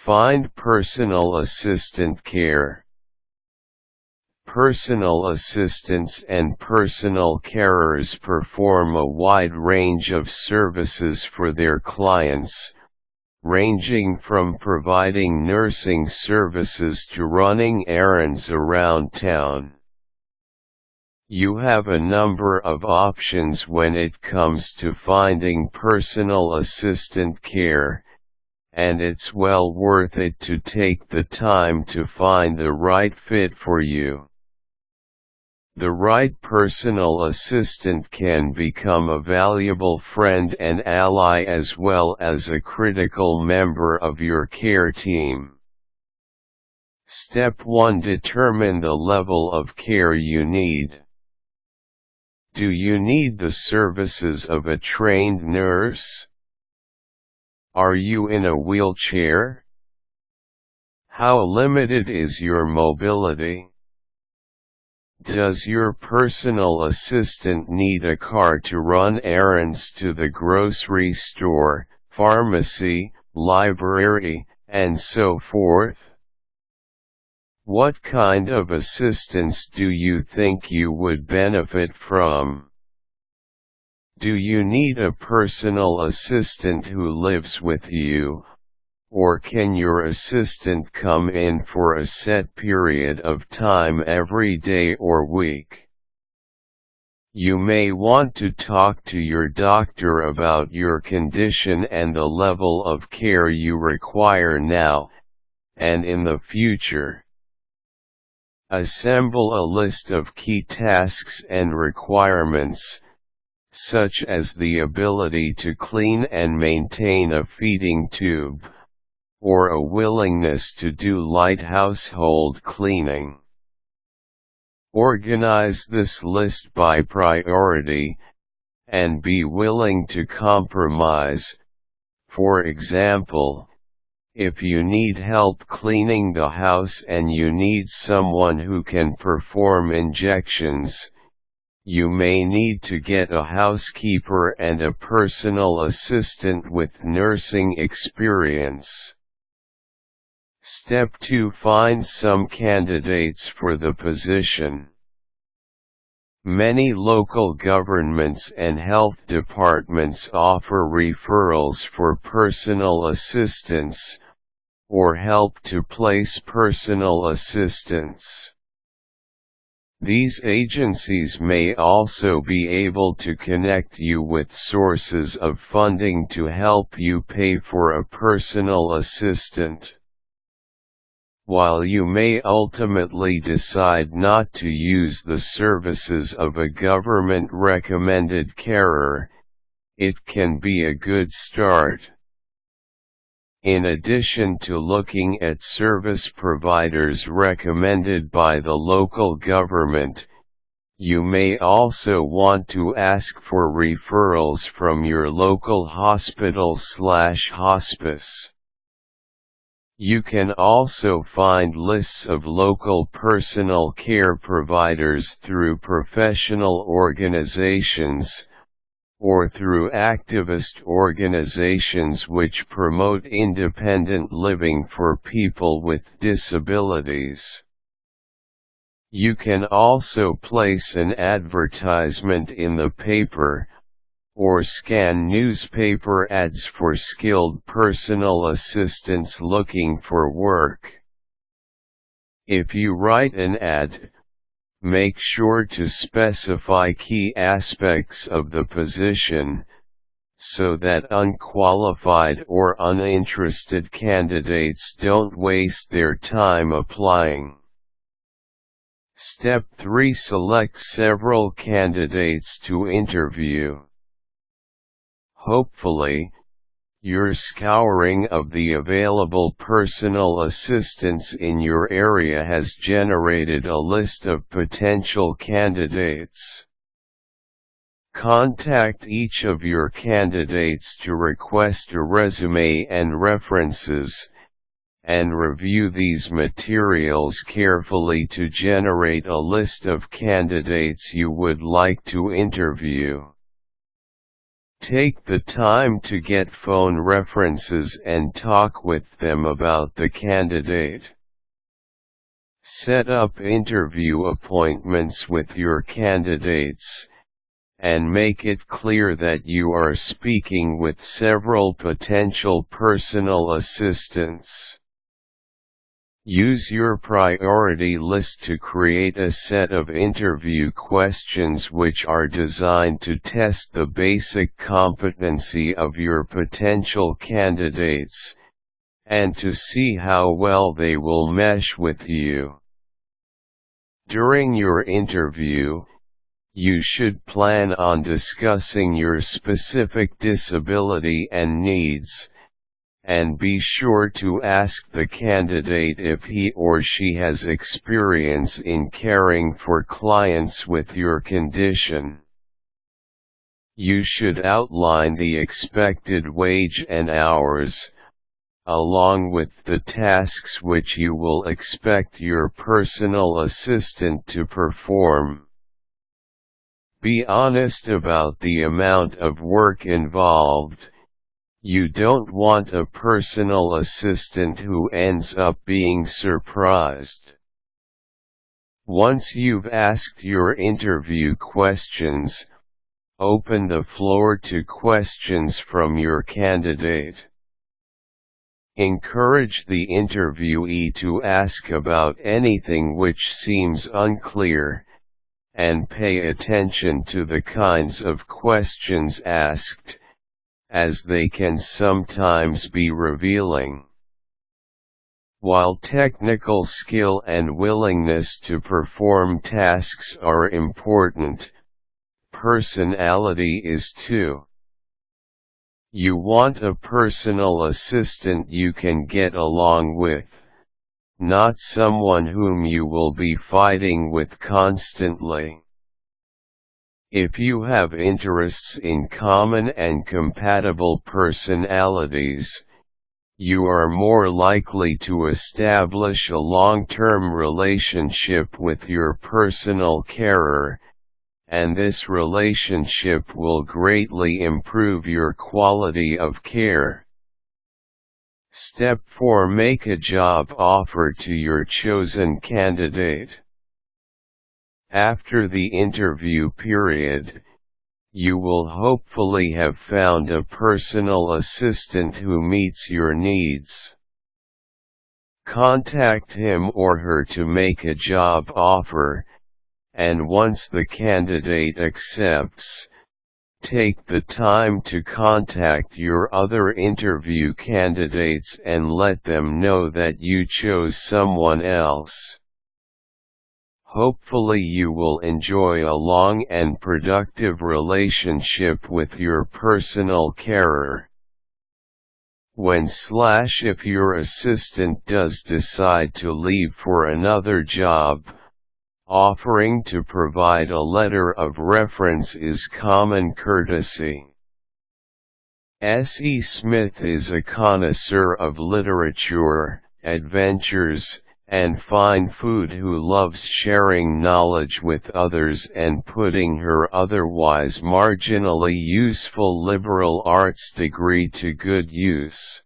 Find personal assistant care. Personal assistants and personal carers perform a wide range of services for their clients, ranging from providing nursing services to running errands around town. You have a number of options when it comes to finding personal assistant care, and it's well worth it to take the time to find the right fit for you. The right personal assistant can become a valuable friend and ally as well as a critical member of your care team. Step 1. Determine the level of care you need. Do you need the services of a trained nurse? Are you in a wheelchair? How limited is your mobility? Does your personal assistant need a car to run errands to the grocery store, pharmacy, library, and so forth? What kind of assistance do you think you would benefit from? Do you need a personal assistant who lives with you, or can your assistant come in for a set period of time every day or week? You may want to talk to your doctor about your condition and the level of care you require now and in the future. Assemble a list of key tasks and requirements, such as the ability to clean and maintain a feeding tube, or a willingness to do light household cleaning. Organize this list by priority, and be willing to compromise. For example, if you need help cleaning the house and you need someone who can perform injections, you may need to get a housekeeper and a personal assistant with nursing experience. Step 2. Find some candidates for the position. Many local governments and health departments offer referrals for personal assistants, or help to place personal assistants. These agencies may also be able to connect you with sources of funding to help you pay for a personal assistant. While you may ultimately decide not to use the services of a government-recommended carer, it can be a good start. In addition to looking at service providers recommended by the local government, you may also want to ask for referrals from your local hospital/hospice. You can also find lists of local personal care providers through professional organizations, or through activist organizations which promote independent living for people with disabilities. You can also place an advertisement in the paper, or scan newspaper ads for skilled personal assistants looking for work. If you write an ad, make sure to specify key aspects of the position, so that unqualified or uninterested candidates don't waste their time applying. Step 3. Select several candidates to interview. Hopefully, your scouring of the available personal assistants in your area has generated a list of potential candidates. Contact each of your candidates to request a resume and references, and review these materials carefully to generate a list of candidates you would like to interview. Take the time to get phone references and talk with them about the candidate. Set up interview appointments with your candidates, and make it clear that you are speaking with several potential personal assistants. Use your priority list to create a set of interview questions which are designed to test the basic competency of your potential candidates, and to see how well they will mesh with you. During your interview, you should plan on discussing your specific disability and needs, and be sure to ask the candidate if he or she has experience in caring for clients with your condition. You should outline the expected wage and hours, along with the tasks which you will expect your personal assistant to perform. Be honest about the amount of work involved. You don't want a personal assistant who ends up being surprised. Once you've asked your interview questions, open the floor to questions from your candidate. Encourage the interviewee to ask about anything which seems unclear, and pay attention to the kinds of questions asked, as they can sometimes be revealing. While technical skill and willingness to perform tasks are important, personality is too. You want a personal assistant you can get along with, not someone whom you will be fighting with constantly. If you have interests in common and compatible personalities, you are more likely to establish a long-term relationship with your personal carer, and this relationship will greatly improve your quality of care. Step 4. Make a job offer to your chosen candidate. After the interview period, you will hopefully have found a personal assistant who meets your needs. Contact him or her to make a job offer, and once the candidate accepts, take the time to contact your other interview candidates and let them know that you chose someone else. Hopefully you will enjoy a long and productive relationship with your personal carer. If your assistant does decide to leave for another job, offering to provide a letter of reference is common courtesy. S.E. Smith is a connoisseur of literature, adventures, and fine food who loves sharing knowledge with others and putting her otherwise marginally useful liberal arts degree to good use.